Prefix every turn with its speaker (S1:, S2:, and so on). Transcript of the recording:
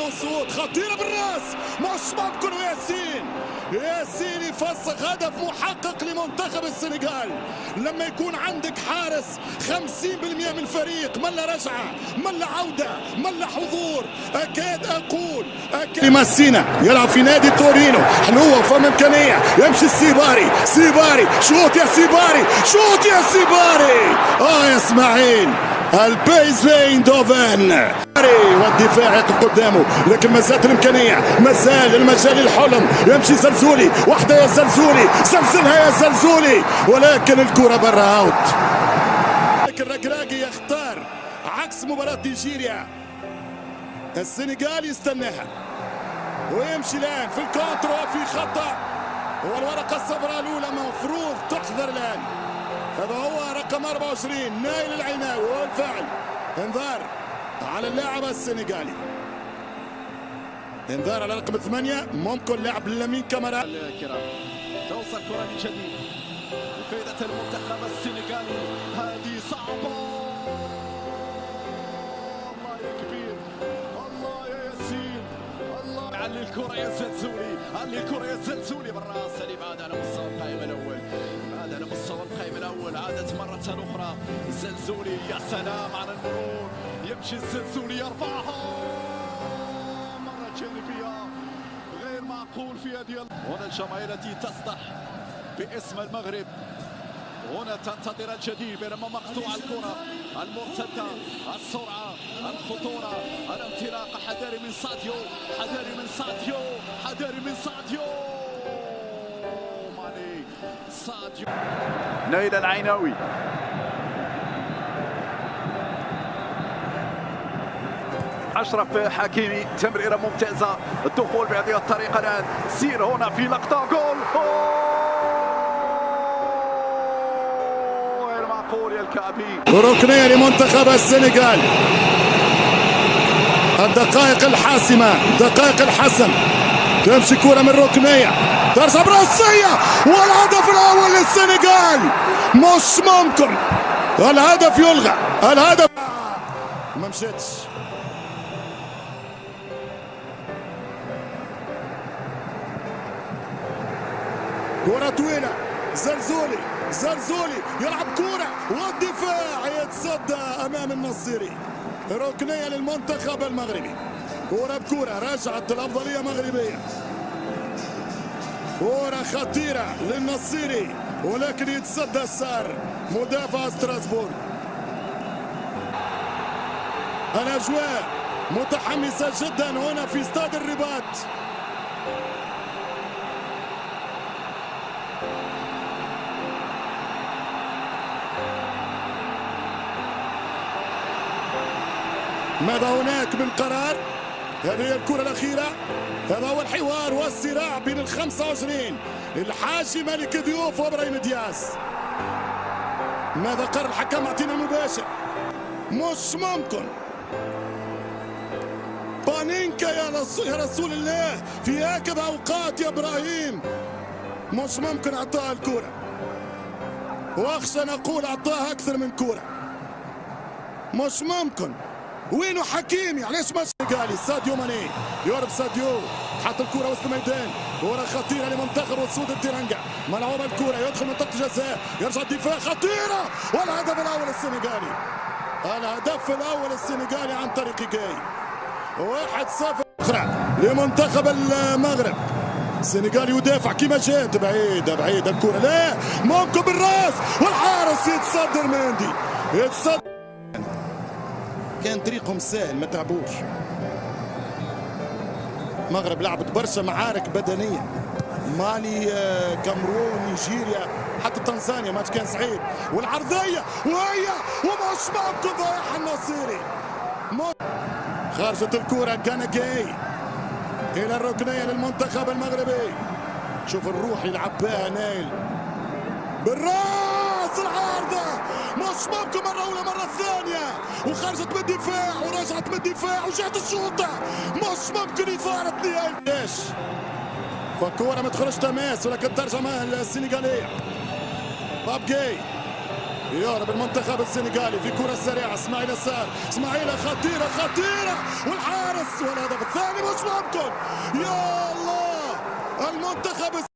S1: الاسود، خطيره بالراس، مش ممكن. ياسين يفسخ هدف محقق لمنتخب السنغال. لما يكون عندك حارس 50% من الفريق، ملا رجعه، ملا عوده، ملا حضور، اكاد اقول ماسينا يلعب في نادي تورينو، حلوه وفما امكانيه، يمشي السيباري، شوط يا سيباري، شوط يا سيباري. يا اسماعيل البيز ايندوفن، والدفاع يقف قدامه، لكن ما زالت الامكانيه، ما زال المجال للحلم. يمشي زلزولي، واحده يا زلزولي، زلزلها يا زلزولي، ولكن الكره برا اوت. لكن ركراكي يختار عكس مباراه نيجيريا. السنغال يستناها ويمشي الان في الكونترا، في خطا، والورقه الصفراء الاولى مفروض تحذر الان. هذا هو رقم 24 نايل العيناوي، والفعل انذار على اللاعب السنغالي، انذار على رقم 8. ممكن لاعب لامين كامارا.
S2: الكرام توصل كرة من جديد لفائدة المنتخب السنغالي. هذه صعبة، الله يا كبير، الله يا ياسين، الله. علي الكرة يا زلزولي، علي الكرة يا زلزولي بالراس. اللي بعد على مستوى القائمة الأول، بعد على مستوى القائمة الأول، عادت مرة أخرى الزلزولي. يا سلام على المرور، يمشي الزلزولي يرفعها مرة جانبية غير معقول في هذه. هنا الجماهير التي تصدح باسم المغرب، هنا تنتظر الجديد، بينما مقطوع الكرة المرتدة، السرعة، الخطورة، الانطلاق. حذاري من ساديو، حذاري من ساديو، حذاري من ساديو ماني. ساديو نايل العيناوي، أشرف حكيمي، تمريرة ممتازة، الدخول بهذه الطريقة الآن. سير هنا في لقطة، جول غير معقول يا الكعبي.
S1: ركنية لمنتخب السنغال، الدقائق الحاسمة، دقائق الحسم. تمشي كرة من ركنية، ترجع براسية، والهدف الأول للسنغال. مش ممكن، الهدف يلغى، الهدف ما مشيتش. كرة طويلة، زلزولي يلعب كرة، والدفاع يتصدى أمام النصيري. ركنية للمنتخب المغربي، كرة بكرة، رجعت الأفضلية مغربية. كرة خطيرة للنصيري، ولكن يتصدى السار مدافع ستراسبورغ. الأجواء متحمسة جدا هنا في استاد الرباط. ماذا هناك من قرار؟ هذه هي الكرة الأخيرة، هذا هو الحوار والصراع بين ال 25 الحاجي ملك ضيوف وابراهيم دياز. ماذا قرر الحكم؟ اعطينا المباشر. مش ممكن، بانينكا يا رسول الله، في هكذا أوقات يا إبراهيم مش ممكن أعطاها الكرة، وأخشى نقول أعطاها أكثر من كرة. مش ممكن. وينو حكيمي؟ علاش ماشي سنغالي؟ ساديو ماني يهرب، ساديو حط الكرة وسط الميدان، كرة خطيرة لمنتخب السود التيرانجا، ملعوبة الكرة، يدخل منطقة الجزاء، يرجع الدفاع، خطيرة، والهدف الأول السنغالي، الهدف الأول السنغالي عن طريق جاي. 1-0 أخرى لمنتخب المغرب. السنغال يدافع كما جات، بعيدة الكرة، لا ممكن بالراس، والحارس يتصدر، مندي يتصدر. كان طريقهم سهل، ما تعبوش. المغرب لعبت برشا معارك بدنيه، مالي، كامرون، نيجيريا، حتى تنزانيا ماتش كان صعيب. والعرضيه ومش ممكن ضيعها النصيري. خرجت الكره، كاناكي الى الركنيه للمنتخب المغربي. شوف الروح يلعب بها نايل بالراس، العارضه مش ممكن، مرة أولى مرة ثانية، وخرجت من الدفاع ورجعت من الدفاع وجات الشوطة، مش ممكن يفارط نهائي. ليش؟ فالكورة ما تخرج تماس، ولكن ترجع معها السنغالية. باب جاي يهرب المنتخب السنغالي في كرة سريعة. اسماعيل يسار، اسماعيل خطيرة خطيرة والحارس، والهدف الثاني مش ممكن. يا الله المنتخب